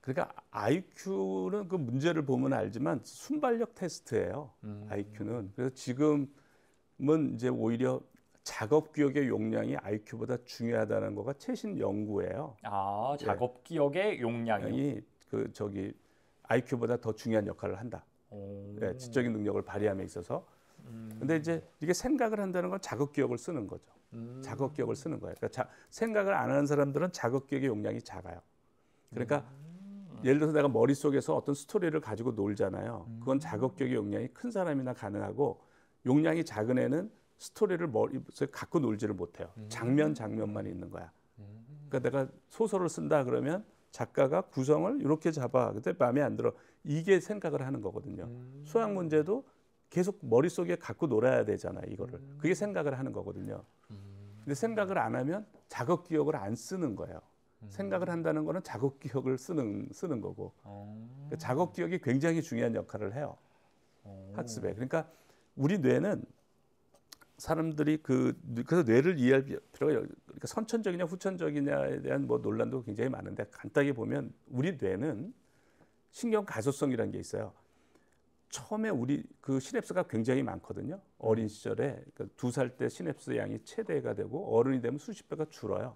그러니까 IQ는 그 문제를 보면 알지만 순발력 테스트예요. IQ는. 그래서 지금은 이제 오히려 작업 기억의 용량이 IQ보다 중요하다는 거가 최신 연구예요. 아, 작업 기억의 용량이요? 이 그 저기 IQ보다 더 중요한 역할을 한다. 네, 지적인 능력을 발휘함에 있어서. 근데 이제 이게 생각을 한다는 건 작업 기억을 쓰는 거죠. 작업 기억을 쓰는 거예요. 그러니까 생각을 안 하는 사람들은 작업 기억의 용량이 작아요. 그러니까 예를 들어서 내가 머릿속에서 어떤 스토리를 가지고 놀잖아요. 그건 작업 기억의 용량이 큰 사람이나 가능하고 용량이 작은 애는 스토리를 머릿속에 갖고 놀지를 못해요. 장면만 있는 거야. 그러니까 내가 소설을 쓴다 그러면 작가가 구성을 이렇게 잡아. 근데 마음에 안 들어. 이게 생각을 하는 거거든요. 수학 문제도 계속 머릿속에 갖고 놀아야 되잖아, 이거를. 그게 생각을 하는 거거든요. 근데 생각을 안 하면 작업 기억을 안 쓰는 거예요. 생각을 한다는 거는 작업 기억을 쓰는 거고. 그러니까 작업 기억이 굉장히 중요한 역할을 해요. 학습에. 그러니까 우리 뇌는 사람들이 그래서 뇌를 이해할 필요가, 그러니까 선천적이냐 후천적이냐에 대한 뭐 논란도 굉장히 많은데 간단히 보면 우리 뇌는 신경 가소성이라는 게 있어요. 처음에 우리 그 시냅스가 굉장히 많거든요. 어린 시절에 그러니까 2살 때 시냅스 양이 최대가 되고 어른이 되면 수십 배가 줄어요.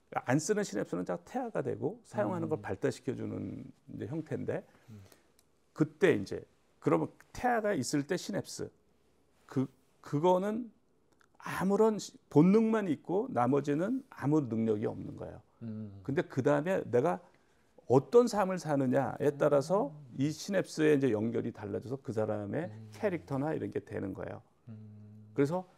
그러니까 안 쓰는 시냅스는 다 퇴화가 되고 사용하는 걸 발달시켜주는 이제 형태인데 그때 이제 그러면 퇴화가 있을 때 시냅스 그거는 아무런 본능만 있고 나머지는 아무 능력이 없는 거예요. 근데 그 다음에 내가 어떤 삶을 사느냐에 따라서 이 시냅스의 이제 연결이 달라져서 그 사람의 캐릭터나 이런 게 되는 거예요. 그래서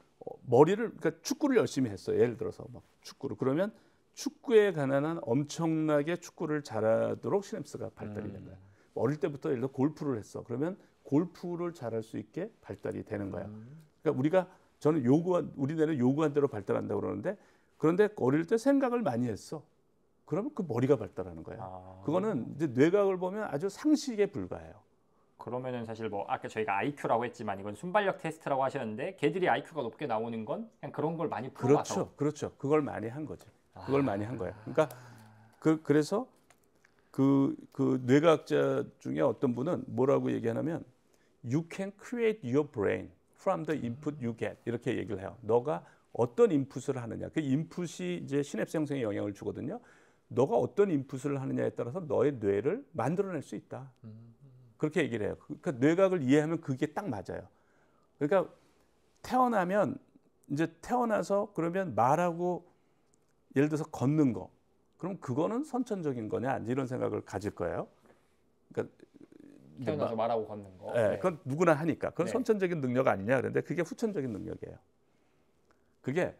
그러니까 축구를 열심히 했어요. 예를 들어서 막 축구를. 그러면 축구에 관한 엄청나게 축구를 잘하도록 시냅스가 발달이 된 거예요. 어릴 때부터 예를 들어 골프를 했어. 그러면 골프를 잘할 수 있게 발달이 되는 거예요. 그러니까 저는 우리네는 요구한 대로 발달한다고 그러는데 그런데 어릴 때 생각을 많이 했어. 그러면 그 머리가 발달하는 거예요. 그거는 이제 뇌각을 보면 아주 상식에 불과해요. 그러면은 사실 뭐 아까 저희가 IQ라고 했지만 이건 순발력 테스트라고 하셨는데 걔들이 IQ가 높게 나오는 건 그냥 그런 걸 많이 풀어봐서. 그렇죠. 그걸 많이 한 거죠. 그걸 많이 한 거예요. 그러니까 그래서 그 뇌과학자 중에 어떤 분은 뭐라고 얘기하냐면 You can create your brain from the input you get 이렇게 얘기를 해요. 너가 어떤 인풋을 하느냐. 그 인풋이 이제 시냅스 형성에 영향을 주거든요. 너가 어떤 인풋을 하느냐에 따라서 너의 뇌를 만들어낼 수 있다. 그렇게 얘기를 해요. 그러니까 뇌각을 이해하면 그게 딱 맞아요. 그러니까 태어나면 이제 태어나서 그러면 말하고 예를 들어서 걷는 거. 그럼 그거는 선천적인 거냐 이런 생각을 가질 거예요. 그러니까 태어나서 말하고 걷는 거. 네, 그건 누구나 하니까. 그건 네. 선천적인 능력 아니냐 그런데 그게 후천적인 능력이에요. 그게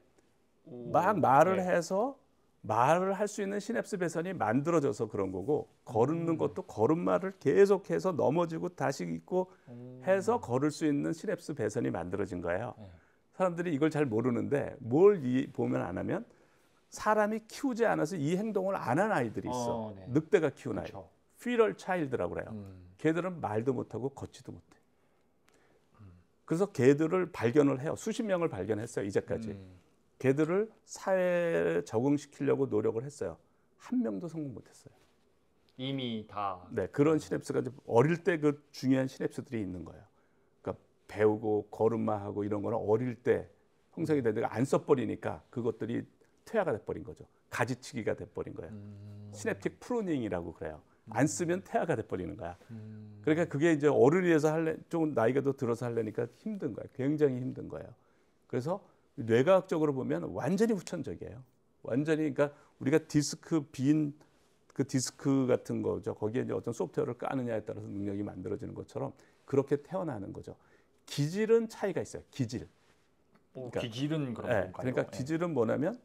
막 말을 해서 말을 할 수 있는 시냅스 배선이 만들어져서 그런 거고 걸는 것도 걸음마를 계속해서 넘어지고 다시 있고 해서 걸을 수 있는 시냅스 배선이 만들어진 거예요. 사람들이 이걸 잘 모르는데 뭘 보면 안 하면 사람이 키우지 않아서 이 행동을 안 한 아이들이 있어. 네. 늑대가 키운 아이. 그렇죠. feral child라고 그래요. 걔들은 말도 못하고 걷지도 못해. 그래서 걔들을 발견을 해요. 수십 명을 발견했어요. 이제까지. 걔들을 사회에 적응시키려고 노력을 했어요. 한 명도 성공 못했어요. 이미 다. 네, 그런 시냅스가 어릴 때 그 중요한 시냅스들이 있는 거예요. 그러니까 배우고 걸음마하고 이런 거는 어릴 때 형성이 되다가 안 써버리니까 그것들이 퇴화가 돼버린 거죠. 가지치기가 돼버린 거예요. 시냅틱 프루닝이라고 그래요. 안 쓰면 퇴화가 돼버리는 거야. 그러니까 그게 이제 어른이 돼서 좀 나이가 더 들어서 하려니까 힘든 거예요. 굉장히 힘든 거예요. 그래서 뇌과학적으로 보면 완전히 후천적이에요. 완전히 그러니까 우리가 그 디스크 같은 거죠. 거기에 이제 어떤 소프트웨어를 까느냐에 따라서 능력이 만들어지는 것처럼 그렇게 태어나는 거죠. 기질은 차이가 있어요. 기질. 그러니까, 기질은 그런 건가요? 그러니까 기질은 뭐냐면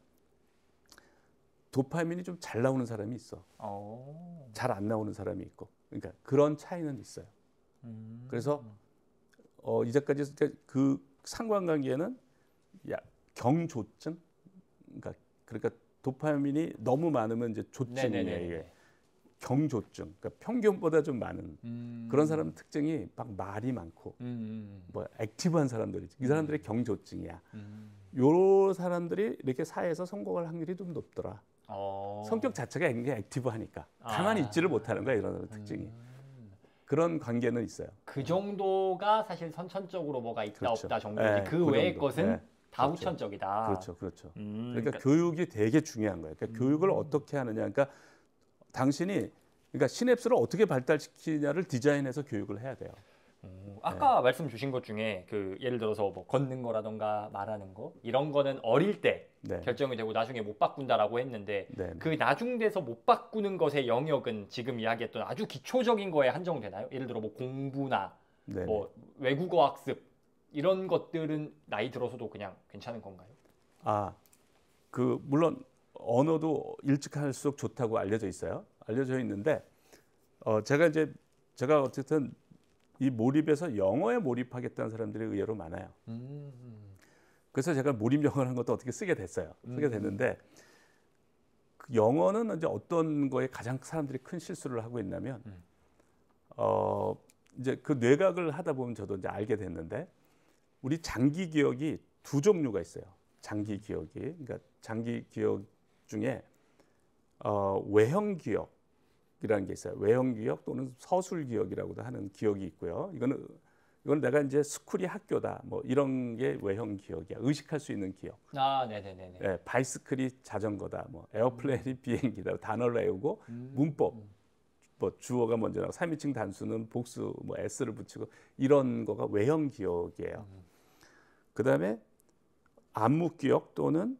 도파민이 좀 잘 나오는 사람이 있어. 잘 안 나오는 사람이 있고. 그러니까 그런 차이는 있어요. 그래서 이제까지 그 상관관계는 경조증, 그러니까 도파민이 너무 많으면 이제 조증이에요. 이게 경조증, 그러니까 평균보다 좀 많은 그런 사람 특징이 막 말이 많고, 뭐 액티브한 사람들이지. 이 사람들이 경조증이야. 요 사람들이 이렇게 사회에서 성공할 확률이 좀 높더라. 성격 자체가 굉장히 액티브하니까 가만히 있지를 못하는 거야. 이런 특징이. 그런 관계는 있어요. 그 정도가 사실 선천적으로 뭐가 있다 그렇죠. 없다 정도지. 네, 그 외의 정도. 것은 네, 다 그렇죠. 후천적이다. 그렇죠, 그렇죠. 그러니까 그러니까 교육이 되게 중요한 거예요. 그러니까 교육을 어떻게 하느냐. 그러니까 당신이 그러니까 시냅스를 어떻게 발달시키냐를 디자인해서 교육을 해야 돼요. 아까 말씀 주신 것 중에 그 예를 들어서 뭐 걷는 거라던가 말하는 거 이런 거는 어릴 때 네. 결정이 되고 나중에 못 바꾼다라고 했는데 네. 그 나중돼서 못 바꾸는 것의 영역은 지금 이야기했던 아주 기초적인 거에 한정되나요? 예를 들어 뭐 공부나 네. 뭐 외국어 학습 이런 것들은 나이 들어서도 그냥 괜찮은 건가요? 그 물론 언어도 일찍 할수록 좋다고 알려져 있어요. 알려져 있는데 제가 어쨌든 이 몰입에서 영어에 몰입하겠다는 사람들이 의외로 많아요. 그래서 제가 몰입 영어라는 것도 어떻게 쓰게 됐어요. 쓰게 됐는데 그 영어는 이제 어떤 거에 가장 사람들이 큰 실수를 하고 있냐면 이제 그 뇌각을 하다 보면 저도 이제 알게 됐는데 우리 장기 기억이 두 종류가 있어요. 장기 기억이 그러니까 장기 기억 중에 외형 기억이라는 게 있어요. 외형 기억 또는 서술 기억이라고도 하는 기억이 있고요. 이건 내가 이제 스쿨이 학교다 뭐 이런 게 외형 기억이야. 의식할 수 있는 기억. 네네네. 네, 바이스클이 자전거다. 뭐 에어플레인이 비행기다. 단어를 외우고 문법. 뭐 주어가 먼저 나고 3인칭 단수는 복수 뭐 s를 붙이고 이런 거가 외형 기억이에요. 그다음에 암묵 기억 또는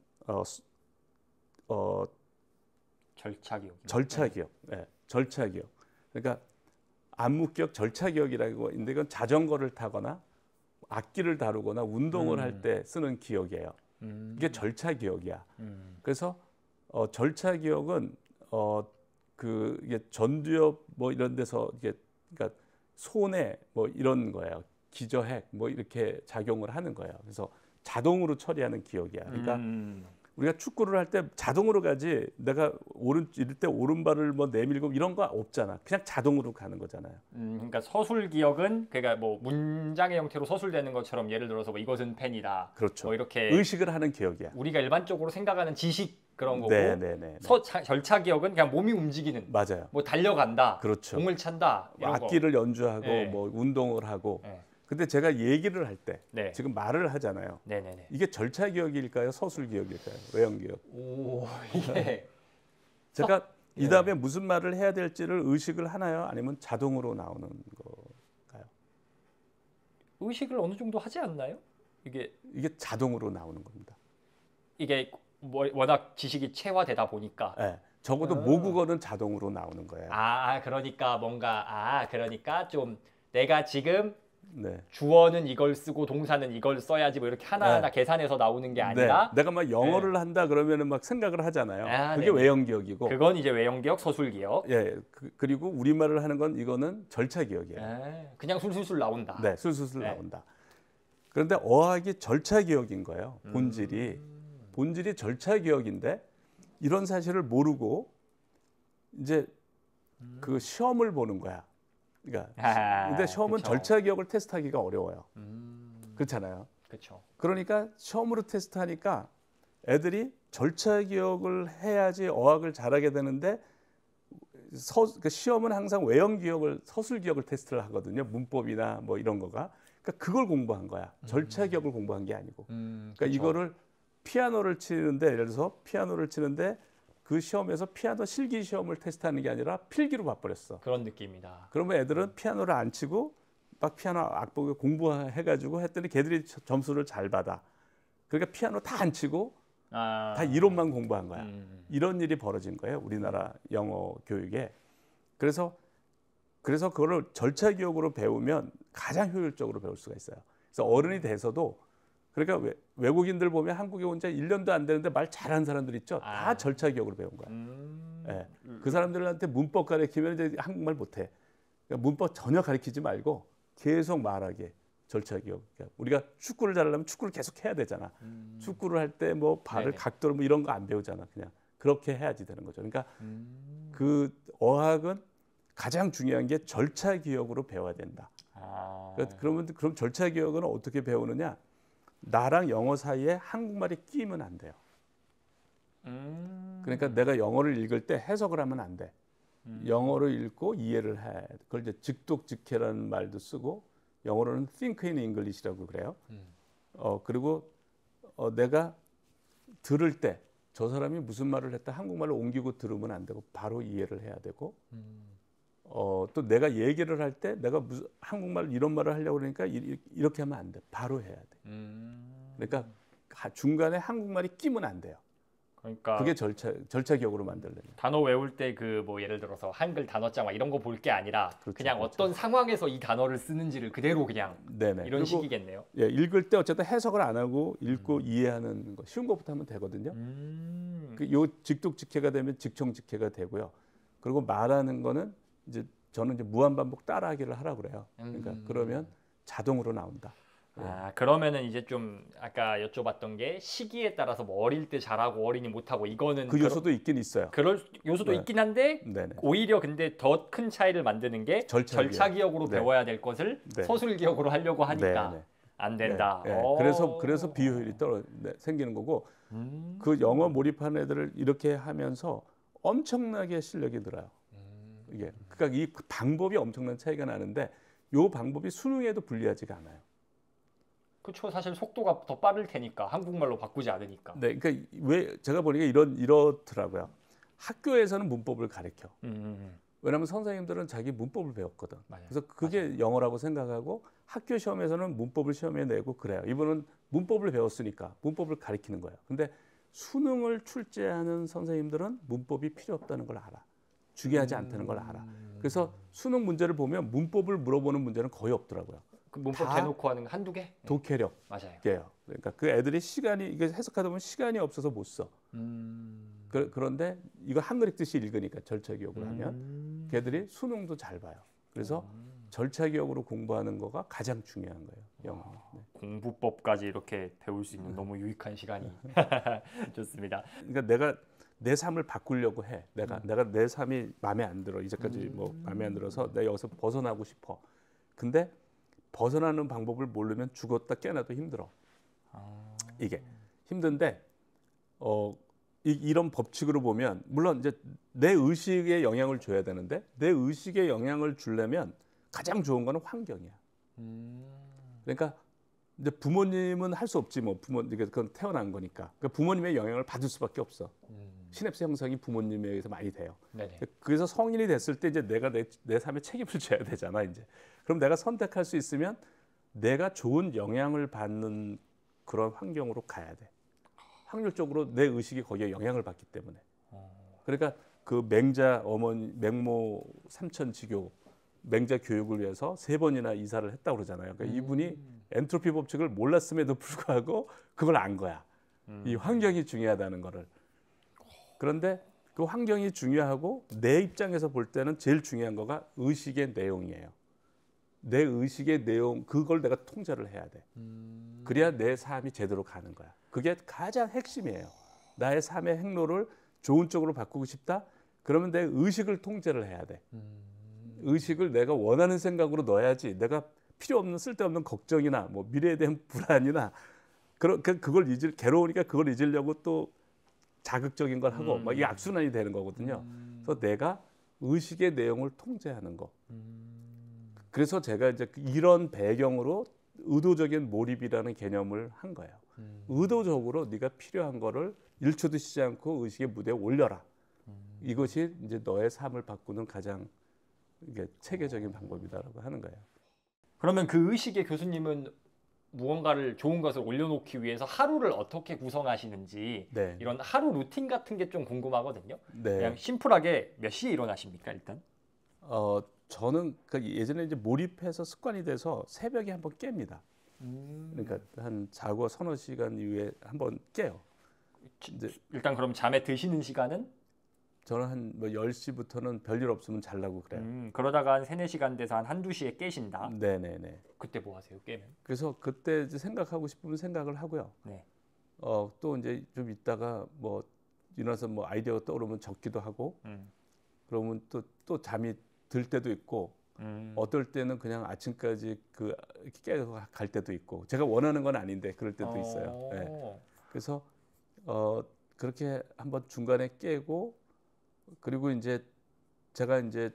절차 기억. 절차 기억. 네, 절차 기억. 그러니까 암묵 기억, 절차 기억이라고 있는데 이건 자전거를 타거나 악기를 다루거나 운동을 할 때 쓰는 기억이에요. 이게 절차 기억이야. 그래서 절차 기억은 이게 전두엽 뭐 이런 데서 이게 그러니까 손에 뭐 이런 거예요. 기저핵 뭐 이렇게 작용을 하는 거예요. 그래서 자동으로 처리하는 기억이야. 그러니까 우리가 축구를 할 때 자동으로 가지 내가 이럴 때 오른발을 뭐 내밀고 이런 거 없잖아. 그냥 자동으로 가는 거잖아요. 그러니까 서술 기억은 그러니까 뭐 문장의 형태로 서술되는 것처럼 예를 들어서 뭐 이것은 펜이다. 그렇죠. 뭐 이렇게 의식을 하는 기억이야. 우리가 일반적으로 생각하는 지식 그런 거고 네네네. 절차 기억은 그냥 몸이 움직이는. 맞아요. 뭐 달려간다. 그렇죠. 공을 찬다. 이런 악기를 연주하고 네. 뭐 운동을 하고. 네. 근데 제가 얘기를 할 때 네. 지금 말을 하잖아요. 네네네. 이게 절차 기억일까요? 서술 기억일까요? 외형 기억. 오 이게 제가 이 다음에 무슨 말을 해야 될지를 의식을 하나요? 아니면 자동으로 나오는 걸까요? 의식을 어느 정도 하지 않나요? 이게 자동으로 나오는 겁니다. 이게 뭐 워낙 지식이 체화되다 보니까. 네, 적어도 모국어는 자동으로 나오는 거예요. 그러니까 뭔가 그러니까 좀 내가 지금 네. 주어는 이걸 쓰고 동사는 이걸 써야지 뭐 이렇게 하나하나 계산해서 나오는 게 아니라 내가 막 영어를 한다 그러면은 막 생각을 하잖아요. 그게 네네. 외형 기억이고. 그건 이제 외형 기억, 서술 기억. 예. 그리고 우리말을 하는 건 이거는 절차 기억이에요. 그냥 술술술 나온다. 네, 술술술 나온다. 그런데 어학이 절차 기억인 거예요. 본질이 절차 기억인데 이런 사실을 모르고 이제 그 시험을 보는 거야. 그러니까 근데 시험은 그쵸. 절차 기억을 테스트하기가 어려워요. 그렇잖아요. 그렇죠. 그러니까 시험으로 테스트하니까 애들이 절차 기억을 해야지 어학을 잘하게 되는데 그 시험은 항상 외형 기억을 서술 기억을 테스트를 하거든요. 문법이나 뭐 이런 거가. 그러니까 그걸 공부한 거야. 절차 기억을 공부한 게 아니고. 그러니까 그쵸. 이거를 피아노를 치는데 예를 들어서 피아노를 치는데 그 시험에서 피아노 실기 시험을 테스트하는 게 아니라 필기로 봐버렸어. 그런 느낌이다. 그러면 애들은 피아노를 안 치고 막 피아노 악보를 공부해가지고 했더니 걔들이 점수를 잘 받아. 그러니까 피아노 다 안 치고 다 이론만 공부한 거야. 이런 일이 벌어진 거예요. 우리나라 영어 교육에. 그래서 그거를 절차 기억으로 배우면 가장 효율적으로 배울 수가 있어요. 그래서 어른이 돼서도 그러니까 외국인들 보면 한국에 온 지 1년도 안 되는데 말 잘하는 사람들 있죠. 다 절차 기억으로 배운 거야. 예. 그 사람들한테 문법 가르치면 이제 한국말 못해. 그러니까 문법 전혀 가르치지 말고 계속 말하게 절차 기억. 그러니까 우리가 축구를 잘하려면 축구를 계속 해야 되잖아. 축구를 할 때 뭐 발을 각도로 뭐 이런 거 안 배우잖아. 그냥 그렇게 해야지 되는 거죠. 그러니까 그 어학은 가장 중요한 게 절차 기억으로 배워야 된다. 그럼 절차 기억은 어떻게 배우느냐? 나랑 영어 사이에 한국말이 끼면 안 돼요. 그러니까 내가 영어를 읽을 때 해석을 하면 안 돼. 영어를 읽고 이해를 해. 그걸 이제 즉독즉해라는 말도 쓰고 영어로는 think in English라고 그래요. 그리고 내가 들을 때 저 사람이 무슨 말을 했다 한국말로 옮기고 들으면 안 되고 바로 이해를 해야 되고 또 내가 얘기를 할 때 내가 무슨 한국말 이런 말을 하려고 그러니까 이렇게 하면 안 돼. 바로 해야 돼. 그러니까 중간에 한국말이 끼면 안 돼요. 그러니까 그게 절차기억으로 만들려면 단어 외울 때 그 뭐 예를 들어서 한글 단어장 막 이런 거 볼 게 아니라 그렇죠, 그냥 그렇죠. 어떤 상황에서 이 단어를 쓰는지를 그대로 그냥 네네. 이런 그리고, 식이겠네요. 예, 읽을 때 어쨌든 해석을 안 하고 읽고 이해하는 거 쉬운 것부터 하면 되거든요. 요 직독직해가 되면 직청직해가 되고요. 그리고 말하는 거는 이제 저는 이제 무한반복 따라하기를 하라고 그래요. 그러니까 그러면 자동으로 나온다. 그러면은 이제 좀 아까 여쭤봤던 게 시기에 따라서 뭐 어릴 때 잘하고 어린이 못하고 이거는 그 요소도 있긴 있어요. 그럴 요소도 네. 있긴 한데 네네. 오히려 근데 더 큰 차이를 만드는 게 절차 기억으로 네. 배워야 될 것을 네. 서술 기억으로 하려고 하니까 네네. 안 된다. 네. 그래서 비효율이 생기는 거고 그 영어 몰입하는 애들을 이렇게 하면서 엄청나게 실력이 늘어요. 이게 그러니까 이 방법이 엄청난 차이가 나는데 요 방법이 수능에도 불리하지가 않아요. 그렇죠. 사실 속도가 더 빠를 테니까 한국말로 바꾸지 않으니까. 네, 그러니까 왜 제가 보니까 이렇더라고요. 학교에서는 문법을 가르쳐. 왜냐하면 선생님들은 자기 문법을 배웠거든. 맞아요. 그래서 그게 영어라고 생각하고 학교 시험에서는 문법을 시험에 내고 그래요. 이분은 문법을 배웠으니까 문법을 가르치는 거예요. 근데 수능을 출제하는 선생님들은 문법이 필요 없다는 걸 알아. 중요하지 않다는 걸 알아. 그래서 수능 문제를 보면 문법을 물어보는 문제는 거의 없더라고요. 그 문법 대놓고 하는 거 한두 개? 독해력. 맞아요. 그러니까 그 애들이 시간이 이게 해석하다 보면 시간이 없어서 못 써. 그런데 이거 한글 읽듯이 읽으니까 절차 기억을 하면 걔들이 수능도 잘 봐요. 그래서 절차 기억으로 공부하는 거가 가장 중요한 거예요. 영어. 네. 공부법까지 이렇게 배울 수 있는 너무 유익한 시간이 좋습니다. 그러니까 내가 내 삶을 바꾸려고 해. 내가 내 삶이 마음에 안 들어. 이제까지 뭐 마음에 안 들어서 내가 여기서 벗어나고 싶어. 근데 벗어나는 방법을 모르면 죽었다 깨어나도 힘들어. 이게 힘든데 이런 법칙으로 보면 물론 이제 내 의식에 영향을 줘야 되는데 내 의식에 영향을 주려면 가장 좋은 거는 환경이야. 그러니까 이제 부모님은 할 수 없지 뭐 그건 태어난 거니까. 그러니까 부모님의 영향을 받을 수밖에 없어. 시냅스 형성이 부모님에 의해서 많이 돼요. 네네. 그래서 성인이 됐을 때 이제 내가 내 삶에 책임을 져야 되잖아 이제. 그럼 내가 선택할 수 있으면 내가 좋은 영향을 받는 그런 환경으로 가야 돼. 확률적으로 내 의식이 거기에 영향을 받기 때문에. 그러니까 그 맹모 삼천지교 맹자 교육을 위해서 3번이나 이사를 했다고 그러잖아요. 그러니까 이분이 엔트로피 법칙을 몰랐음에도 불구하고 그걸 안 거야. 이 환경이 중요하다는 거를. 그런데 그 환경이 중요하고 내 입장에서 볼 때는 제일 중요한 거가 의식의 내용이에요. 내 의식의 내용 그걸 내가 통제를 해야 돼. 그래야 내 삶이 제대로 가는 거야. 그게 가장 핵심이에요. 나의 삶의 행로를 좋은 쪽으로 바꾸고 싶다? 그러면 내 의식을 통제를 해야 돼. 의식을 내가 원하는 생각으로 넣어야지 내가 필요 없는 쓸데없는 걱정이나 뭐 미래에 대한 불안이나 그걸 괴로우니까 그걸 잊으려고 또 자극적인 걸 하고 막 이 악순환이 되는 거거든요. 그래서 내가 의식의 내용을 통제하는 거. 그래서 제가 이제 이런 배경으로 의도적인 몰입이라는 개념을 한 거예요. 의도적으로 네가 필요한 거를 1초도 쉬지 않고 의식의 무대에 올려라. 이것이 이제 너의 삶을 바꾸는 가장 이게 체계적인 방법이다라고 하는 거예요. 그러면 그 의식의 교수님은 무언가를 좋은 것을 올려놓기 위해서 하루를 어떻게 구성하시는지 네. 이런 하루 루틴 같은 게 좀 궁금하거든요. 네. 그냥 심플하게 몇 시에 일어나십니까 일단? 저는 예전에 이제 몰입해서 습관이 돼서 새벽에 한번 깹니다. 그러니까 한 자고 서너 시간 이후에 한번 깨요. 일단 그럼 잠에 드시는 시간은? 저는 한 뭐 10시부터는 별일 없으면 자려고 그래요. 그러다가 한 3, 4시간 돼서 한 한두 시에 깨신다. 네네네. 그때 뭐 하세요, 깨면? 그래서 그때 이제 생각하고 싶으면 생각을 하고요. 네. 또 이제 좀 있다가 뭐 일어나서 뭐 아이디어가 떠오르면 적기도 하고 그러면 또 잠이 들 때도 있고 어떨 때는 그냥 아침까지 깨서 갈 때도 있고 제가 원하는 건 아닌데 그럴 때도 있어요. 네. 그래서 그렇게 한번 중간에 깨고 그리고 이제 제가 이제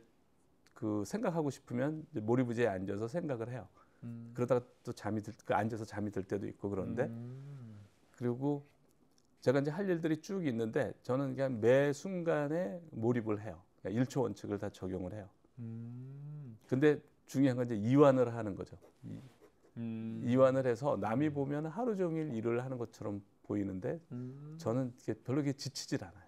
그 생각하고 싶으면 이제 몰입 의자에 앉아서 생각을 해요. 그러다가 또 앉아서 잠이 들 때도 있고 그런데 그리고 제가 이제 할 일들이 쭉 있는데 저는 그냥 매 순간에 몰입을 해요. 그러니까 1초 원칙을 다 적용을 해요. 근데 중요한 건 이제 이완을 하는 거죠. 이완을 해서 남이 보면 하루 종일 일을 하는 것처럼 보이는데 저는 별로 이게 지치질 않아요.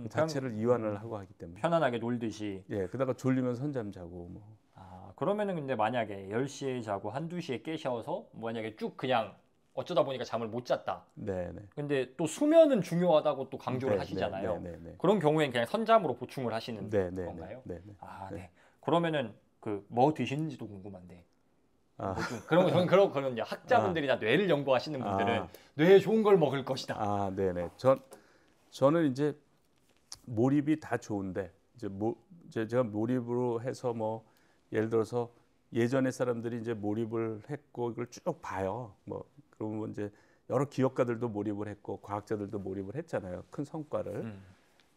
그 자체를 이완을 하고 하기 때문에 편안하게 놀듯이. 예, 그러다가 졸리면 선잠 자고 뭐. 그러면은 근데 만약에 10시에 자고 1, 2시에 깨셔서 만약에 쭉 그냥 어쩌다 보니까 잠을 못 잤다. 네네. 근데 또 수면은 중요하다고 또 강조를 하시잖아요. 네네. 그런 경우엔 그냥 선잠으로 보충을 하시는 건가요? 네네. 네. 그러면은 그 뭐 드시는지도 궁금한데. 그런 이제 학자분들이나 뇌를 연구하시는 분들은 뇌에 좋은 걸 먹을 것이다. 네네. 저는 이제 몰입이 다 좋은데 제가 몰입으로 해서 뭐 예를 들어서 예전에 사람들이 이제 몰입을 했고 이걸 쭉 봐요. 뭐 그러면 이제 여러 기업가들도 몰입을 했고 과학자들도 몰입을 했잖아요. 큰 성과를.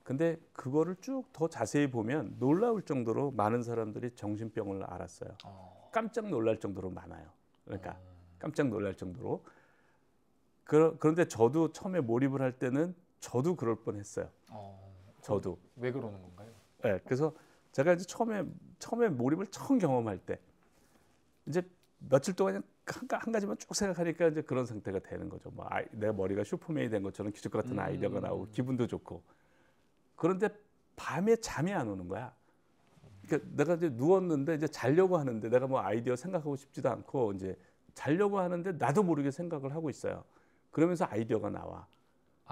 근데 그거를 쭉 더 자세히 보면 놀라울 정도로 많은 사람들이 정신병을 앓았어요. 깜짝 놀랄 정도로 많아요. 그러니까 깜짝 놀랄 정도로. 그런데 저도 처음에 몰입을 할 때는 저도 그럴 뻔했어요. 저도. 왜 그러는 건가요? 네, 그래서 제가 이제 처음에 몰입을 처음 경험할 때 이제 며칠 동안 그냥 한 가지만 쭉 생각하니까 이제 그런 상태가 되는 거죠. 뭐 내가 머리가 슈퍼맨이 된 것처럼 기적 같은 아이디어가 나오고 기분도 좋고. 그런데 밤에 잠이 안 오는 거야. 그러니까 내가 이제 누웠는데 이제 자려고 하는데 내가 뭐 아이디어 생각하고 싶지도 않고 이제 자려고 하는데 나도 모르게 생각을 하고 있어요. 그러면서 아이디어가 나와.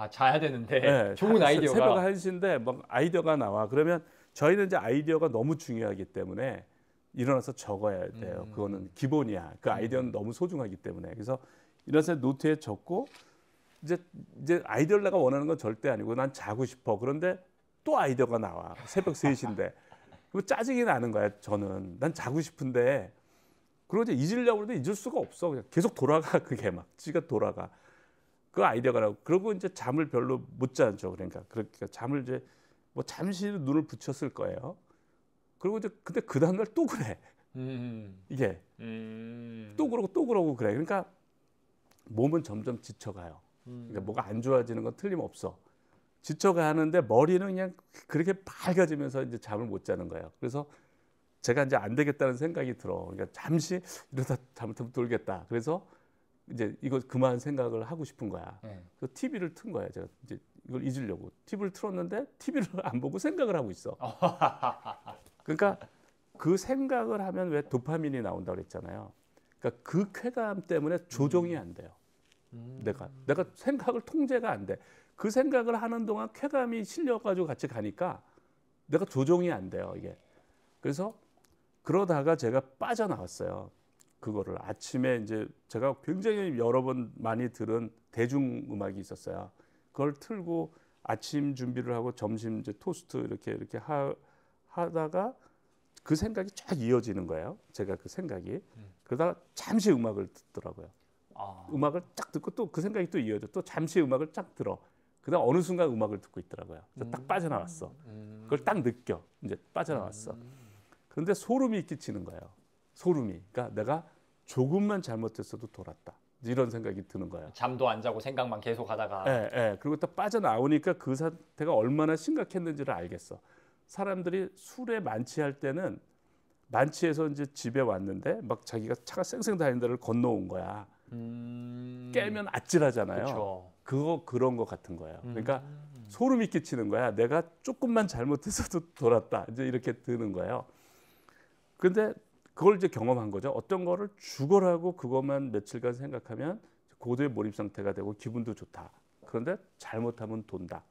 자야 되는데 네, 좋은 아이디어가 새벽 1시인데 막 아이디어가 나와. 그러면 저희는 이제 아이디어가 너무 중요하기 때문에 일어나서 적어야 돼요. 그거는 기본이야. 그 아이디어는 너무 소중하기 때문에. 그래서 일어나서 노트에 적고 이제 아이디어를 내가 원하는 건 절대 아니고 난 자고 싶어. 그런데 또 아이디어가 나와. 새벽 3시인데. 그럼 짜증이 나는 거야. 저는 난 자고 싶은데 그리고 이제 잊으려고 해도 잊을 수가 없어. 그냥 계속 돌아가. 그게 막 지가 돌아가. 그 아이디어가 나고 그러고 이제 잠을 별로 못 자죠. 그러니까 잠을 이제 뭐 잠시 눈을 붙였을 거예요. 그리고 이제 근데 그 다음날 또 그래. 이게 또 그러고 그래. 그러니까 몸은 점점 지쳐가요. 그러니까 뭐가 안 좋아지는 건 틀림없어. 지쳐가는데 머리는 그냥 그렇게 밝아지면서 이제 잠을 못 자는 거예요. 그래서 제가 이제 안 되겠다는 생각이 들어. 그러니까 잠시 이러다 잘못하면 돌겠다. 그래서 이제 이거 그만 생각을 하고 싶은 거야. 그래서 TV를 튼 거야. 제가 이제 이걸 잊으려고 TV를 틀었는데 TV를 안 보고 생각을 하고 있어. 그러니까 그 생각을 하면 왜 도파민이 나온다고 그랬잖아요. 그러니까 그 쾌감 때문에 조정이 안 돼요. 내가 생각을 통제가 안 돼. 그 생각을 하는 동안 쾌감이 실려가지고 같이 가니까 내가 조정이 안 돼요, 이게. 그래서 그러다가 제가 빠져나왔어요. 그거를 아침에 이제 제가 굉장히 여러 번 많이 들은 대중음악이 있었어요. 그걸 틀고 아침 준비를 하고 점심 이제 토스트 이렇게 하다가 그 생각이 쫙 이어지는 거예요. 제가 그 생각이. 그러다가 잠시 음악을 듣더라고요. 음악을 쫙 듣고 또 그 생각이 또 이어져. 또 잠시 음악을 쫙 들어. 그다음 어느 순간 음악을 듣고 있더라고요. 그래서 딱 빠져나왔어. 그걸 딱 느껴. 이제 빠져나왔어. 그런데 소름이 끼치는 거예요. 소름이. 그러니까 내가 조금만 잘못했어도 돌았다. 이런 생각이 드는 거예요. 잠도 안 자고 생각만 계속 하다가. 예. 그리고 딱 빠져나오니까 그 상태가 얼마나 심각했는지를 알겠어. 사람들이 술에 만취할 때는 만취해서 이제 집에 왔는데 막 자기가 차가 쌩쌩 다니는 데를 건너온 거야. 깨면 아찔하잖아요. 그쵸. 그런 거 같은 거예요. 그러니까 소름이 끼치는 거야. 내가 조금만 잘못했어도 돌았다. 이제 이렇게 드는 거예요. 근데 그걸 이제 경험한 거죠. 어떤 거를 죽어라고 그것만 며칠간 생각하면 고도의 몰입 상태가 되고 기분도 좋다. 그런데 잘못하면 돈다.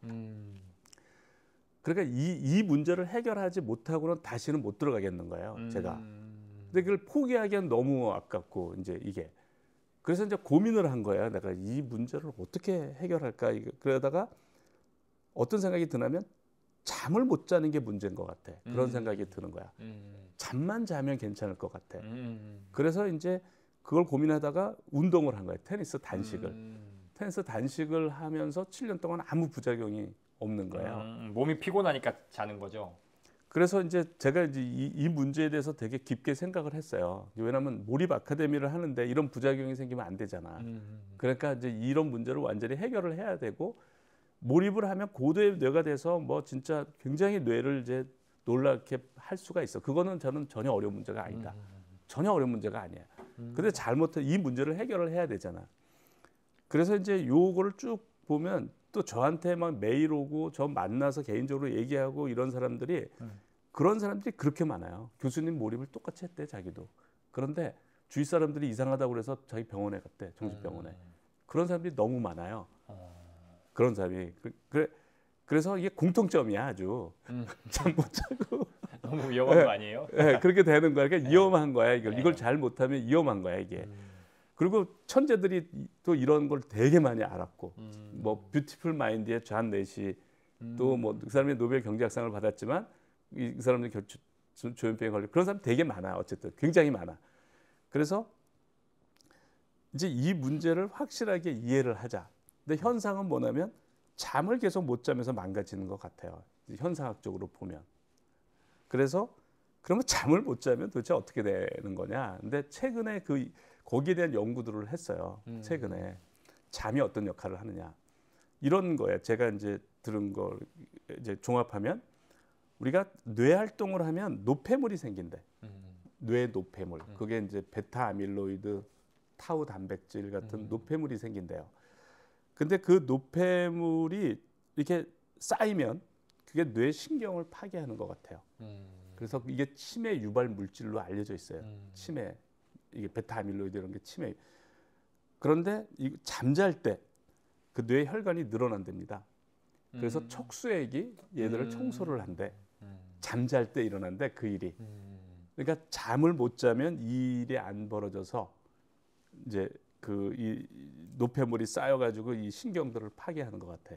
그러니까 이 문제를 해결하지 못하고는 다시는 못 들어가겠는 거예요. 제가. 근데 그걸 포기하기엔 너무 아깝고 이제 이게. 그래서 이제 고민을 한 거야. 내가 이 문제를 어떻게 해결할까? 그러다가 어떤 생각이 드냐면 잠을 못 자는 게 문제인 것 같아. 그런 생각이 드는 거야. 잠만 자면 괜찮을 것 같아. 그래서 이제 그걸 고민하다가 운동을 한 거야. 테니스 단식을. 스펜서 단식을 하면서 7년 동안 아무 부작용이 없는 거예요. 몸이 피곤하니까 자는 거죠. 그래서 이제 제가 이제 이 문제에 대해서 되게 깊게 생각을 했어요. 왜냐하면 몰입 아카데미를 하는데 이런 부작용이 생기면 안 되잖아. 그러니까 이제 이런 문제를 완전히 해결을 해야 되고, 몰입을 하면 고도의 뇌가 돼서 뭐 진짜 굉장히 뇌를 이제 놀랍게 할 수가 있어. 그거는 저는 전혀 어려운 문제가 아니다. 전혀 어려운 문제가 아니야. 근데 잘못해 이 문제를 해결을 해야 되잖아. 그래서 이제 요거를 쭉 보면 또 저한테 막 메일 오고 저 만나서 개인적으로 얘기하고 이런 사람들이 그런 사람들이 그렇게 많아요. 교수님 몰입을 똑같이 했대 자기도. 그런데 주위 사람들이 이상하다고 그래서 자기 병원에 갔대, 정신병원에. 그런 사람들이 너무 많아요. 그런 사람이 그래서 이게 공통점이야 아주. 잠 못 자고 너무 위험한 거 아니에요? 그렇게 되는 거야. 그러니까 위험한 거야 이걸 잘 못하면 위험한 거야 이게. 그리고 천재들이 또 이런 걸 되게 많이 알았고, 뭐 뷰티풀 마인드의 존 내시, 또 뭐 그 사람이 노벨 경제학상을 받았지만 이 사람들 조현병에 걸려 그런 사람 되게 많아. 어쨌든 굉장히 많아. 그래서 이제 이 문제를 확실하게 이해를 하자. 근데 현상은 뭐냐면 잠을 계속 못 자면서 망가지는 것 같아요. 현상학적으로 보면. 그래서 그러면 잠을 못 자면 도대체 어떻게 되는 거냐. 근데 최근에 거기에 대한 연구들을 했어요. 최근에 잠이 어떤 역할을 하느냐. 이런 거예요. 제가 이제 들은 걸 이제 종합하면 우리가 뇌 활동을 하면 노폐물이 생긴대. 뇌 노폐물. 그게 이제 베타 아밀로이드, 타우 단백질 같은 노폐물이 생긴대요. 근데 그 노폐물이 이렇게 쌓이면 그게 뇌 신경을 파괴하는 것 같아요. 그래서 이게 치매 유발 물질로 알려져 있어요. 치매, 이게 베타 아밀로이드 이런 게 치매. 그런데 잠잘 때 그 뇌 혈관이 늘어난답니다. 그래서 척수액이 얘들을 청소를 한대. 잠잘 때 일어난대 그 일이. 그러니까 잠을 못 자면 이 일이 안 벌어져서 이제 이 노폐물이 쌓여가지고 이 신경들을 파괴하는 것 같아.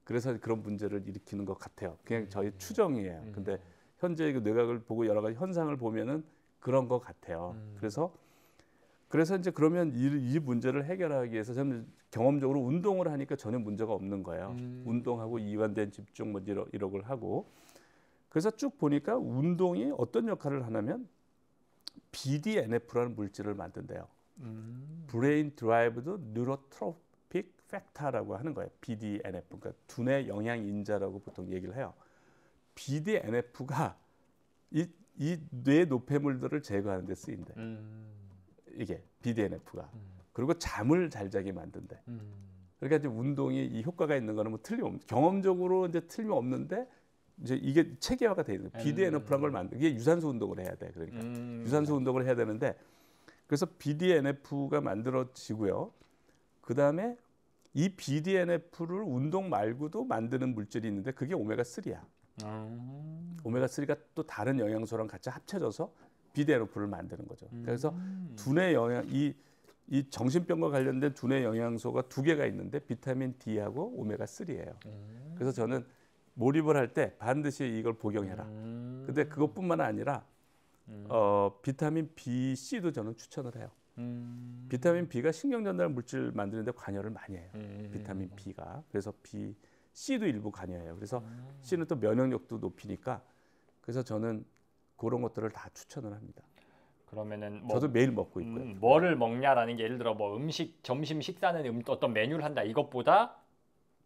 그래서 그런 문제를 일으키는 것 같아요. 그냥 저희 추정이에요. 근데 현재 그 뇌각을 보고 여러 가지 현상을 보면은 그런 것 같아요. 그래서 이제 그러면 이 문제를 해결하기 위해서 저는 경험적으로 운동을 하니까 전혀 문제가 없는 거예요. 운동하고 이완된 집중 뭐 이런 하고. 그래서 쭉 보니까 운동이 어떤 역할을 하냐면 BDNF라는 물질을 만든대요. 브레인 드라이브드 뉴로트로픽 팩터라고 하는 거예요. BDNF. 그러니까 두뇌 영양 인자라고 보통 얘기를 해요. BDNF가 이 뇌 노폐물들을 제거하는 데 쓰인대. 이게 BDNF가. 그리고 잠을 잘 자게 만든대. 그러니까 이제 운동이 이 효과가 있는 거는 뭐 경험적으로 이제 틀림없는데 이제 이게 체계화가 돼 있는 거예요. BDNF라는 걸 이게 유산소 운동을 해야 돼. 그러니까 유산소 운동을 해야 되는데 그래서 BDNF가 만들어지고요. 그다음에 이 BDNF를 운동 말고도 만드는 물질이 있는데 그게 오메가3야. 오메가3가 또 다른 영양소랑 같이 합쳐져서 BDNF를 만드는 거죠. 그래서 두뇌 영양 이 정신병과 관련된 두뇌 영양소가 두 개가 있는데 비타민 D하고 오메가3예요. 그래서 저는 몰입을 할 때 반드시 이걸 복용해라. 근데 그것뿐만 아니라 비타민 B, C도 저는 추천을 해요. 비타민 B가 신경 전달 물질 만드는데 관여를 많이 해요. 비타민 B가. 그래서 C도 일부 관여해요. 그래서 C는 또 면역력도 높이니까 그래서 저는 그런 것들을 다 추천을 합니다. 그러면은 저도 매일 먹고 있고요. 뭐를 먹냐라는 게 예를 들어 뭐 점심 식사는 어떤 메뉴를 한다 이것보다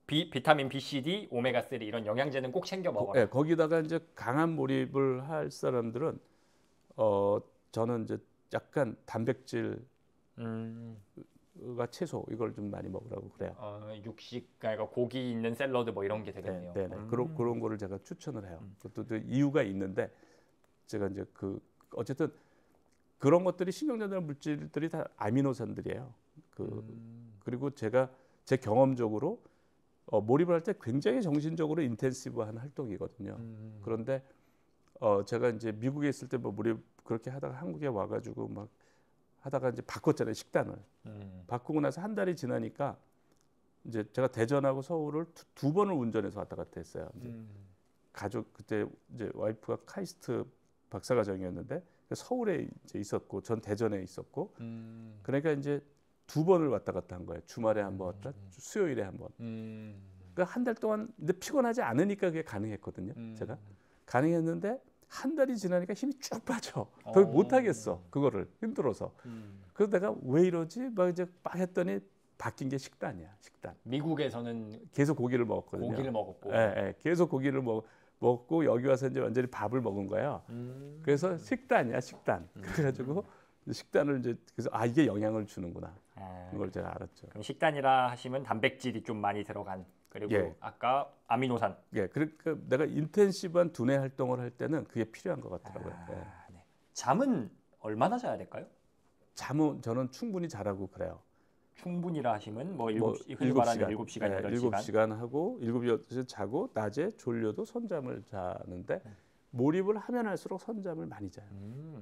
비타민 B, C, D, 오메가3 이런 영양제는 꼭 챙겨 먹어라. 네, 거기다가 이제 강한 몰입을 할 사람들은 저는 이제 약간 단백질과 채소 이걸 좀 많이 먹으라고 그래요. 육식 그러니까 고기 있는 샐러드 뭐 이런 게 되겠네요. 네. 그런 거를 제가 추천을 해요. 그것도 이유가 있는데 제가 이제 어쨌든 그런 것들이 신경 전달 물질들이 다 아미노산들이에요. 그리고 제가 제 경험적으로 몰입을 할 때 굉장히 정신적으로 인텐시브한 활동이거든요. 그런데 제가 이제 미국에 있을 때 뭐 몰입 그렇게 하다가 한국에 와가지고 막 하다가 이제 바꿨잖아요, 식단을. 바꾸고 나서 한 달이 지나니까 이제 제가 대전하고 서울을 두 번을 운전해서 왔다 갔다 했어요. 이제 가족 그때 이제 와이프가 카이스트 박사과정이었는데 서울에 이제 있었고 전 대전에 있었고 그러니까 이제 2번을 왔다 갔다 한 거예요. 주말에 한 번 왔다, 수요일에 한 번. 그러니까 한 달 동안 근데 피곤하지 않으니까 그게 가능했거든요. 제가 가능했는데 한 달이 지나니까 힘이 쭉 빠져. 더 못 하겠어. 그거를 힘들어서. 그래서 내가 왜 이러지? 막 이제 막 했더니 바뀐 게 식단이야. 식단. 미국에서는 계속 고기를 먹었거든요. 고기를 먹었고. 예, 예, 계속 고기를 먹고 여기 와서 이제 완전히 밥을 먹은 거예요. 그래서 식단이야, 식단. 그래가지고 식단을 이제 그래서 아 이게 영향을 주는구나. 그걸 제가 알았죠. 그럼 식단이라 하시면 단백질이 좀 많이 들어간 그리고 예. 아까 아미노산. 예, 그러니까 내가 인텐시브한 두뇌 활동을 할 때는 그게 필요한 것 같더라고요. 예. 네. 잠은 얼마나 자야 될까요? 잠은 저는 충분히 잘하고 그래요. 충분히라 하시면 뭐 뭐 7시, 흔히 말하는 7시간, 예, 8시간. 7시간 하고 7시간 자고 낮에 졸려도 선잠을 자는데 몰입을 하면 할수록 선잠을 많이 자요.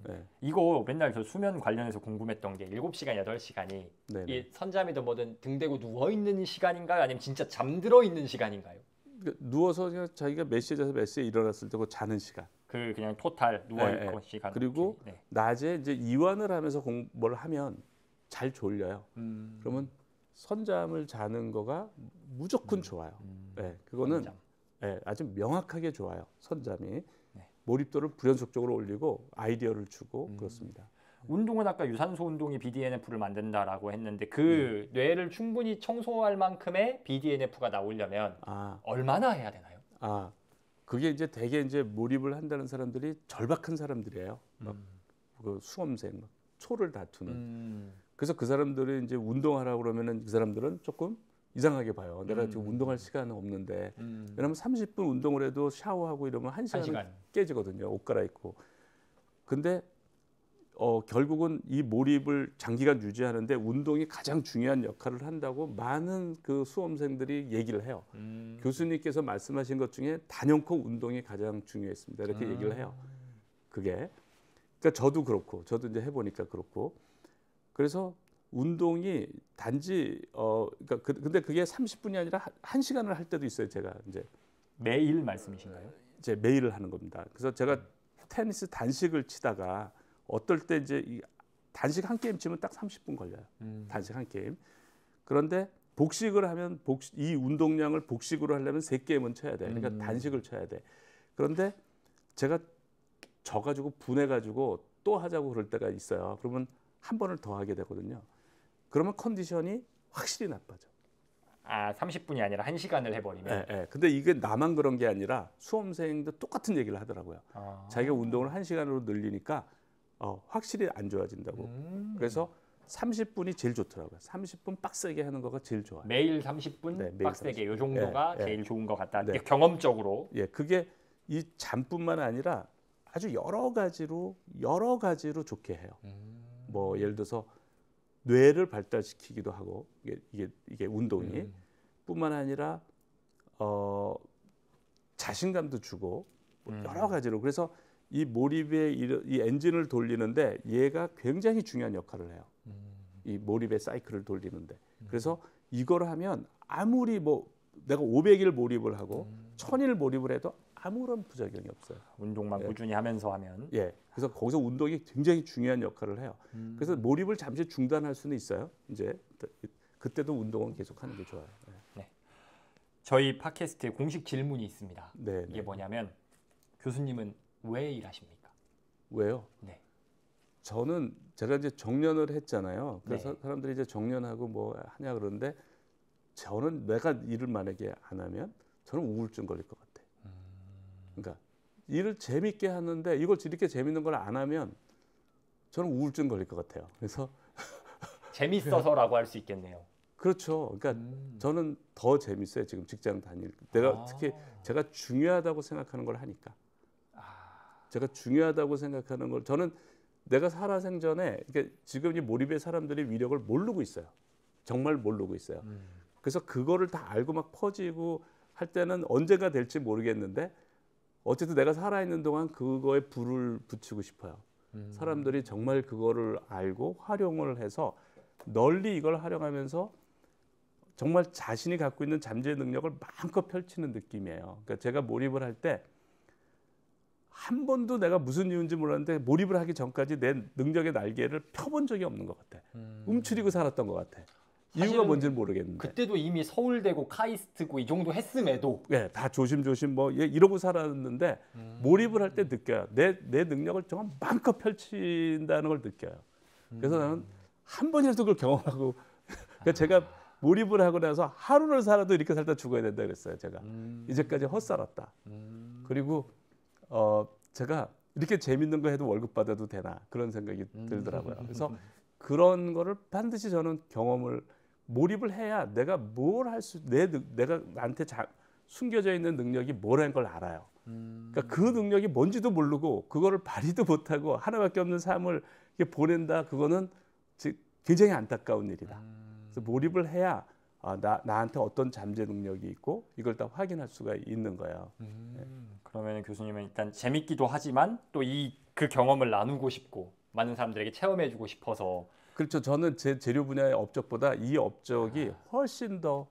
예. 이거 맨날 저 수면 관련해서 궁금했던 게 7시간, 8시간이 네네. 이 선잠이든 뭐든 등 대고 누워 있는 시간인가요? 아니면 진짜 잠들어 있는 시간인가요? 그러니까 누워서 그냥 자기가 몇 시에 자서 몇 시에 일어났을 때고 자는 시간. 그 그냥 토탈 누워 네, 있고 네. 시간. 그리고 오케이. 네. 낮에 이제 이완을 하면서 뭘 하면 잘 졸려요. 그러면 선잠을 자는 거가 무조건 좋아요. 네, 그거는 선잠. 네, 아주 명확하게 좋아요. 선잠이 네. 몰입도를 불연속적으로 올리고 아이디어를 주고 그렇습니다. 운동은 아까 유산소 운동이 BDNF를 만든다라고 했는데 그 뇌를 충분히 청소할 만큼의 BDNF가 나오려면 얼마나 해야 되나요? 그게 이제 되게 이제 몰입을 한다는 사람들이 절박한 사람들이에요. 막 그 수험생, 막 초를 다투는. 그래서 그 사람들이 이제 운동하라고 그러면은 그 사람들은 조금 이상하게 봐요. 내가 지금 운동할 시간은 없는데. 왜냐면 30분 운동을 해도 샤워하고 이러면 1시간 깨지거든요. 옷 갈아입고. 근데 결국은 이 몰입을 장기간 유지하는데 운동이 가장 중요한 역할을 한다고 많은 그 수험생들이 얘기를 해요. 교수님께서 말씀하신 것 중에 단연코 운동이 가장 중요했습니다. 이렇게 얘기를 해요. 그게. 그러니까 저도 그렇고, 저도 이제 해보니까 그렇고. 그래서 운동이 단지 그러니까 근데 그게 30분이 아니라 1시간을 할 때도 있어요. 제가 이제 매일 말씀이신가요? 이제 매일 하는 겁니다. 그래서 제가 테니스 단식을 치다가 어떨 때 이제 이 단식 한 게임 치면 딱 30분 걸려요. 단식 한 게임. 그런데 복식을 하면 이 운동량을 복식으로 하려면 3게임은 쳐야 돼. 그러니까 단식을 쳐야 돼. 그런데 제가 져가지고 분해가지고 또 하자고 그럴 때가 있어요. 그러면 한 번을 더 하게 되거든요. 그러면 컨디션이 확실히 나빠져. 30분이 아니라 1시간을 해버리면. 네. 근데 이게 나만 그런 게 아니라 수험생도 똑같은 얘기를 하더라고요. 자기가 운동을 1시간으로 늘리니까 확실히 안 좋아진다고. 그래서 30분이 제일 좋더라고요. 30분 빡세게 하는 거가 제일 좋아요. 매일 30분 매일 빡세게 30분. 이 정도가 네, 제일 좋은 것 같다. 네. 경험적으로. 예, 그게 이 잠뿐만 아니라 아주 여러 가지로 좋게 해요. 뭐 예를 들어서 뇌를 발달시키기도 하고 이게 운동이 뿐만 아니라 자신감도 주고 여러 가지로. 그래서 이 몰입의 이 엔진을 돌리는데 얘가 굉장히 중요한 역할을 해요. 이 몰입의 사이클을 돌리는데. 그래서 이걸 하면 아무리 뭐 내가 500일 몰입을 하고 1000일 몰입을 해도 아무런 부작용이 없어요. 운동만 꾸준히 하면서 하면. 예. 그래서 거기서 운동이 굉장히 중요한 역할을 해요. 그래서 몰입을 잠시 중단할 수는 있어요. 이제 그때도 운동은 계속하는 게 좋아요. 네. 저희 팟캐스트에 공식 질문이 있습니다. 네. 이게 뭐냐면 교수님은 왜 일하십니까? 왜요? 네. 저는 제가 이제 정년을 했잖아요. 그래서 네. 사람들이 이제 정년하고 뭐 하냐 그러는데 저는 내가 일을 만약에 안 하면 저는 우울증 걸릴 것 같아요. 그러니까 일을 재밌게 하는데 이걸 이렇게 재밌는 걸 안 하면 저는 우울증 걸릴 것 같아요. 그래서 재밌어서라고 할 수 있겠네요. 그렇죠. 그러니까 저는 더 재밌어요. 지금 직장 다닐 때. 내가 특히 제가 중요하다고 생각하는 걸 하니까. 제가 중요하다고 생각하는 걸 저는 내가 살아생전에 그러니까 지금 이 몰입의 사람들이 위력을 모르고 있어요. 정말 모르고 있어요. 그래서 그거를 다 알고 막 퍼지고 할 때는 언제가 될지 모르겠는데 어쨌든 내가 살아있는 동안 그거에 불을 붙이고 싶어요. 사람들이 정말 그거를 알고 활용을 해서 널리 이걸 활용하면서 정말 자신이 갖고 있는 잠재 능력을 마음껏 펼치는 느낌이에요. 그러니까 제가 몰입을 할 때 한 번도 내가 무슨 이유인지 몰랐는데 몰입을 하기 전까지 내 능력의 날개를 펴본 적이 없는 것 같아. 움츠리고 살았던 것 같아. 이유가 뭔지는 모르겠는데. 그때도 이미 서울대고 카이스트고 이 정도 했음에도 네, 다 조심조심 뭐 이러고 살았는데 몰입을 할 때 느껴요. 내 능력을 정말 마음껏 펼친다는 걸 느껴요. 그래서 나는 한 번이라도 그걸 경험하고 그러니까 제가 몰입을 하고 나서 하루를 살아도 이렇게 살다 죽어야 된다 그랬어요. 제가 이제까지 헛살았다. 그리고 제가 이렇게 재밌는 거 해도 월급 받아도 되나 그런 생각이 들더라고요. 그래서 그런 거를 반드시 저는 경험을 몰입을 해야 내가 뭘 할 수 내가 나한테 숨겨져 있는 능력이 뭐라는 걸 알아요. 그러니까 그 능력이 뭔지도 모르고 그거를 발휘도 못하고 하나밖에 없는 삶을 이렇게 보낸다. 그거는 굉장히 안타까운 일이다. 그래서 몰입을 해야 나한테 어떤 잠재 능력이 있고 이걸 다 확인할 수가 있는 거예요. 그러면 교수님은 일단 재밌기도 하지만 또 그 경험을 나누고 싶고 많은 사람들에게 체험해주고 싶어서 그렇죠. 저는 제 재료 분야의 업적보다 이 업적이 훨씬 더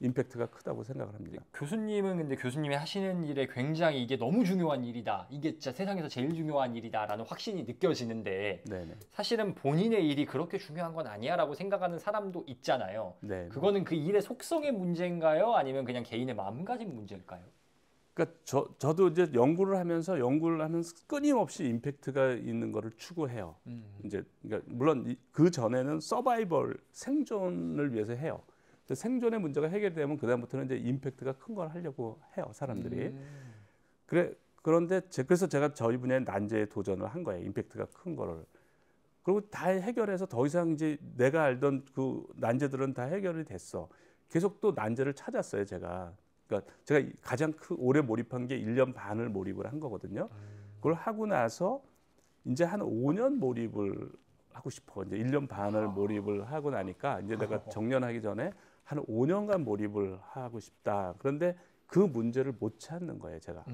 임팩트가 크다고 생각을 합니다. 교수님은 근데 교수님이 하시는 일에 굉장히 이게 너무 중요한 일이다. 이게 진짜 세상에서 제일 중요한 일이다라는 확신이 느껴지는데 네네. 사실은 본인의 일이 그렇게 중요한 건 아니야라고 생각하는 사람도 있잖아요. 네네. 그거는 그 일의 속성의 문제인가요? 아니면 그냥 개인의 마음가짐 문제일까요? 그러니까 저도 이제 연구를 하면서 끊임없이 임팩트가 있는 거를 추구해요. 이제 그러니까 물론 그 전에는 서바이벌 생존을 위해서 해요. 생존의 문제가 해결되면 그다음부터는 이제 임팩트가 큰 걸 하려고 해요, 사람들이. 그런데 그래서 제가 저희 분야의 난제에 도전을 한 거예요. 임팩트가 큰 거를. 그리고 다 해결해서 더 이상 이제 내가 알던 그 난제들은 다 해결이 됐어. 계속 또 난제를 찾았어요, 제가. 그러니까 제가 가장 오래 몰입한 게 1년 반을 몰입을 한 거거든요. 그걸 하고 나서 이제 한 5년 몰입을 하고 싶어. 이제 1년 반을 몰입을 하고 나니까 이제 내가 정년하기 전에 한 5년간 몰입을 하고 싶다. 그런데 그 문제를 못 찾는 거예요, 제가.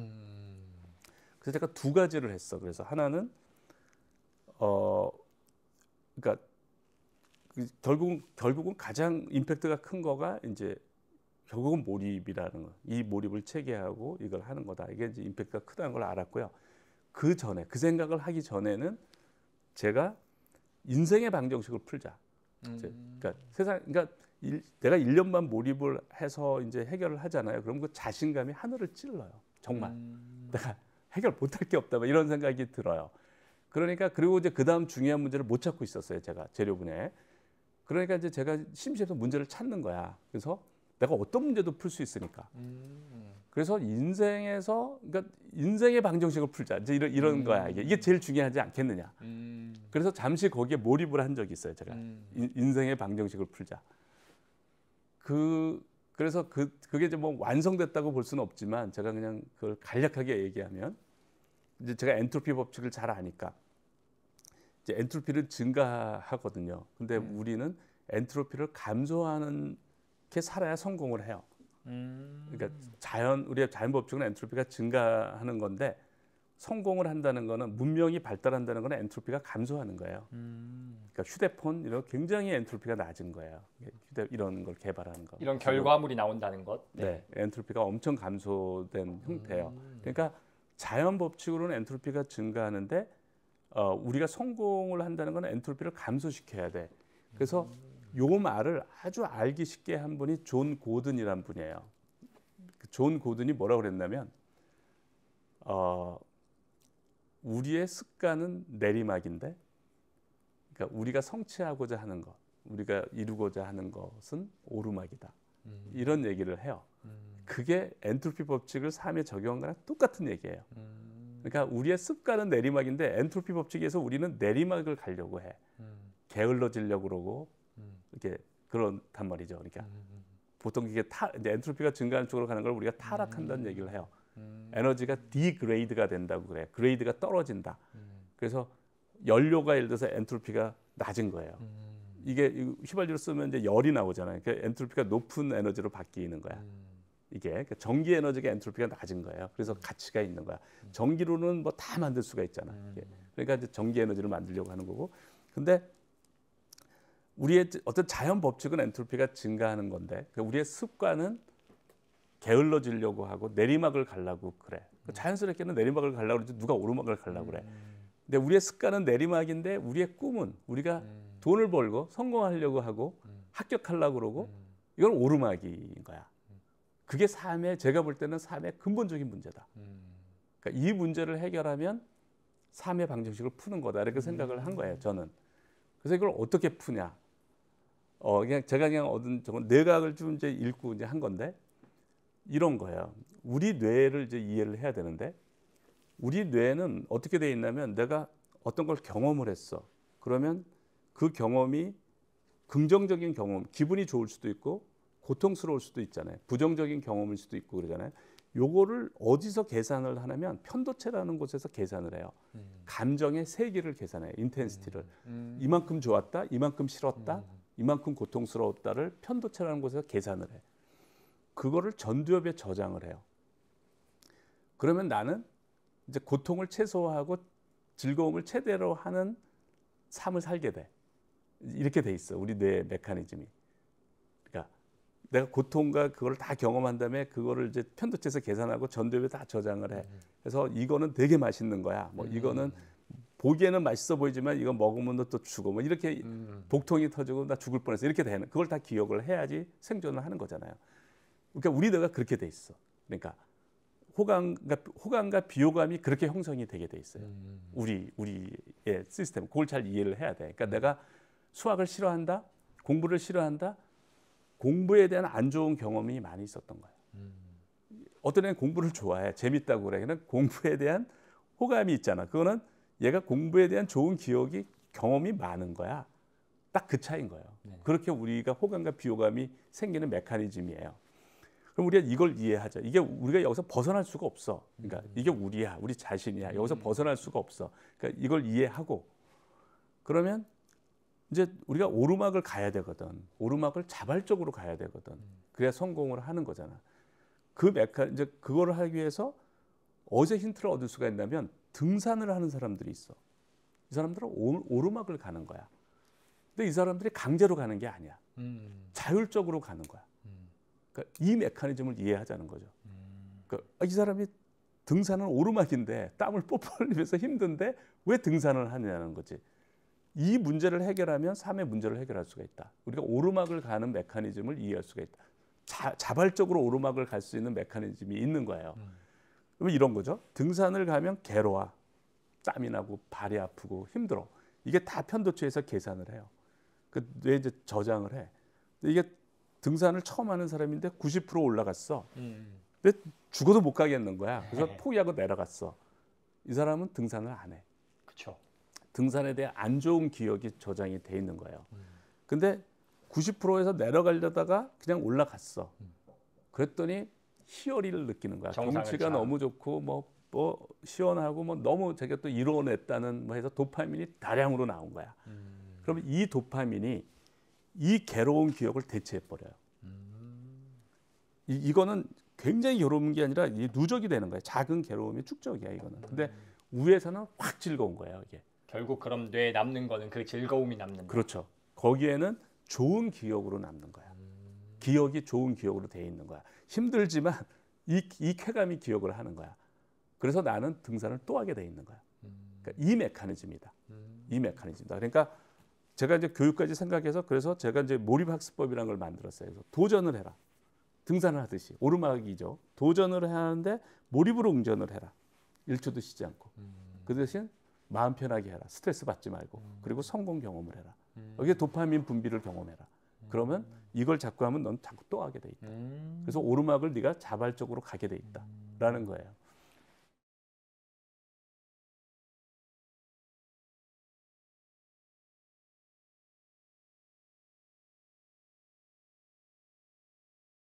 그래서 제가 두 가지를 했어. 그래서 하나는 그러니까 결국은 가장 임팩트가 큰 거가 이제 결국은 몰입이라는 거. 이 몰입을 체계하고 이걸 하는 거다. 이게 이제 임팩트가 크다는 걸 알았고요. 그 생각을 하기 전에는 제가 인생의 방정식을 풀자. 그러니까 내가 1년만 몰입을 해서 이제 해결을 하잖아요. 그럼 그 자신감이 하늘을 찔러요. 정말 내가 해결 못할 게 없다. 이런 생각이 들어요. 그리고 이제 그 다음 중요한 문제를 못 찾고 있었어요. 제가 재료 분야에. 그러니까 이제 제가 심시해서 문제를 찾는 거야. 그래서 내가 어떤 문제도 풀 수 있으니까. 그래서 그러니까 인생의 방정식을 풀자. 이제 이런 거야. 이게 제일 중요하지 않겠느냐. 그래서 잠시 거기에 몰입을 한 적이 있어요. 제가 인생의 방정식을 풀자. 그래서 그게 이제 뭐 완성됐다고 볼 수는 없지만 제가 그냥 그걸 간략하게 얘기하면 이제 제가 엔트로피 법칙을 잘 아니까 이제 엔트로피를 증가하거든요. 근데 우리는 엔트로피를 감소하는 게 살아야 성공을 해요. 그러니까 우리의 자연 법칙은 엔트로피가 증가하는 건데 성공을 한다는 거는 문명이 발달한다는 거는 엔트로피가 감소하는 거예요. 그러니까 휴대폰 이런 굉장히 엔트로피가 낮은 거예요. 이런 걸 개발하는 거. 이런 결과물이 나온다는 것. 네, 엔트로피가 엄청 감소된 형태예요. 그러니까 자연 법칙으로는 엔트로피가 증가하는데 우리가 성공을 한다는 건 엔트로피를 감소시켜야 돼. 그래서 요 말을 아주 알기 쉽게 한 분이 존 고든이란 분이에요. 존 고든이 뭐라고 그랬냐면 우리의 습관은 내리막인데 그러니까 우리가 성취하고자 하는 것, 우리가 이루고자 하는 것은 오르막이다. 이런 얘기를 해요. 그게 엔트로피 법칙을 삶에 적용한 거랑 똑같은 얘기예요. 그러니까 우리의 습관은 내리막인데 엔트로피 법칙에서 우리는 내리막을 가려고 해. 게을러지려고 그러고 이렇게 그렇단 말이죠. 그러니까 보통 이게 이제 엔트로피가 증가하는 쪽으로 가는 걸 우리가 타락한다는 얘기를 해요. 에너지가 디그레이드가 된다고 그래요. 그레이드가 떨어진다. 그래서 연료가 예를 들어서 엔트로피가 낮은 거예요. 이게 휘발유로 쓰면 이제 열이 나오잖아요. 그러니까 엔트로피가 높은 에너지로 바뀌는 거야. 이게 그러니까 전기 에너지가 엔트로피가 낮은 거예요. 그래서 가치가 있는 거야. 전기로는 뭐 다 만들 수가 있잖아. 그러니까 이제 전기 에너지를 만들려고 하는 거고. 근데 우리의 어떤 자연 법칙은 엔트로피가 증가하는 건데 우리의 습관은 게을러지려고 하고 내리막을 가려고 그래. 자연스럽게는 내리막을 가려고 그러지 누가 오르막을 가려고 그래. 근데 우리의 습관은 내리막인데 우리의 꿈은 우리가 돈을 벌고 성공하려고 하고 합격하려고 그러고 이건 오르막인 거야. 그게 삶의 제가 볼 때는 삶의 근본적인 문제다. 그러니까 이 문제를 해결하면 삶의 방정식을 푸는 거다 이렇게 생각을 한 거예요. 저는. 그래서 이걸 어떻게 푸냐? 그냥 제가 그냥 얻은 저건 뇌과학을 좀 이제 읽고 이제 한 건데 이런 거예요. 우리 뇌를 이제 이해를 해야 되는데 우리 뇌는 어떻게 돼 있냐면 내가 어떤 걸 경험을 했어. 그러면 그 경험이 긍정적인 경험, 기분이 좋을 수도 있고 고통스러울 수도 있잖아요. 부정적인 경험일 수도 있고 그러잖아요. 요거를 어디서 계산을 하냐면 편도체라는 곳에서 계산을 해요. 감정의 세기를 계산해요. 인텐시티를. 이만큼 좋았다, 이만큼 싫었다, 이만큼 고통스러웠다를 편도체라는 곳에서 계산을 해. 그거를 전두엽에 저장을 해요. 그러면 나는 이제 고통을 최소화하고 즐거움을 최대로 하는 삶을 살게 돼. 이렇게 돼 있어. 우리 뇌 메커니즘이. 그러니까 내가 고통과 그걸 다 경험한 다음에 그거를 이제 편도체에서 계산하고 전두엽에 다 저장을 해. 그래서 이거는 되게 맛있는 거야. 뭐 이거는 보기에는 맛있어 보이지만 이거 먹으면 너 또 죽어. 뭐 이렇게 복통이 터지고 나 죽을 뻔했어. 이렇게 되는. 그걸 다 기억을 해야지 생존을 하는 거잖아요. 그러니까 우리 뇌가 그렇게 돼 있어. 그러니까 호감과 비호감이 그렇게 형성이 되게 돼 있어요. 우리의 시스템. 그걸 잘 이해를 해야 돼. 그러니까 내가 수학을 싫어한다, 공부를 싫어한다. 공부에 대한 안 좋은 경험이 많이 있었던 거예요. 어떤 애는 공부를 좋아해, 재밌다고 그래. 그냥 공부에 대한 호감이 있잖아. 그거는 얘가 공부에 대한 좋은 기억이 경험이 많은 거야. 딱 그 차이인 거예요. 네. 그렇게 우리가 호감과 비호감이 생기는 메커니즘이에요. 그럼 우리가 이걸 이해하자. 이게 우리가 여기서 벗어날 수가 없어. 그러니까 이게 우리야, 우리 자신이야. 여기서 벗어날 수가 없어. 그러니까 이걸 이해하고 그러면 이제 우리가 오르막을 가야 되거든. 오르막을 자발적으로 가야 되거든. 그래야 성공을 하는 거잖아. 이제 그거를 하기 위해서 어디서 힌트를 얻을 수가 있냐면 등산을 하는 사람들이 있어. 이 사람들은 오르막을 가는 거야. 근데 이 사람들이 강제로 가는 게 아니야. 자율적으로 가는 거야. 그러니까 이 메커니즘을 이해하자는 거죠. 그러니까 이 사람이 등산은 오르막인데 땀을 뽀뽀 흘리면서 힘든데 왜 등산을 하느냐는 거지. 이 문제를 해결하면 삶의 문제를 해결할 수가 있다. 우리가 오르막을 가는 메커니즘을 이해할 수가 있다. 자발적으로 오르막을 갈 수 있는 메커니즘이 있는 거예요. 그러면 이런 거죠. 등산을 가면 괴로워. 땀이 나고 발이 아프고 힘들어. 이게 다 편도체에서 계산을 해요. 그 뇌에 이제 저장을 해. 이게 등산을 처음 하는 사람인데 90% 올라갔어. 근데 죽어도 못 가겠는 거야. 그래서 포기하고 내려갔어. 이 사람은 등산을 안 해. 그렇죠. 등산에 대한 안 좋은 기억이 저장이 돼 있는 거예요. 근데 90%에서 내려가려다가 그냥 올라갔어. 그랬더니 희열이를 느끼는 거야. 경치가 너무 좋고 뭐 시원하고 뭐 너무 자기가 또 이뤄냈다는 뭐 해서 도파민이 다량으로 나온 거야. 그러면 이 도파민이 이 괴로운 기억을 대체해 버려요. 이거는 굉장히 괴로운 게 아니라 누적이 되는 거예요. 작은 괴로움이 축적이야 이거는. 근데 위에서는 확 즐거운 거예요 이게. 결국 그럼 뇌에 남는 거는 그 즐거움이 남는. 그렇죠. 거기에는 좋은 기억으로 남는 거야. 기억이 좋은 기억으로 돼 있는 거야. 힘들지만 이 쾌감이 기억을 하는 거야. 그래서 나는 등산을 또 하게 돼 있는 거야. 그러니까 이 메커니즘이다. 이 메커니즘이다. 그러니까 제가 이제 교육까지 생각해서 그래서 제가 이제 몰입학습법이라는 걸 만들었어요. 그래서 도전을 해라. 등산을 하듯이 오르막이죠. 도전을 하는데 몰입으로 응전을 해라. 1초도 쉬지 않고. 그 대신 마음 편하게 해라. 스트레스 받지 말고. 그리고 성공 경험을 해라. 여기에 도파민 분비를 경험해라. 그러면 이걸 자꾸 하면 넌 자꾸 또 하게 돼 있다. 그래서 오르막을 네가 자발적으로 가게 돼 있다라는 거예요.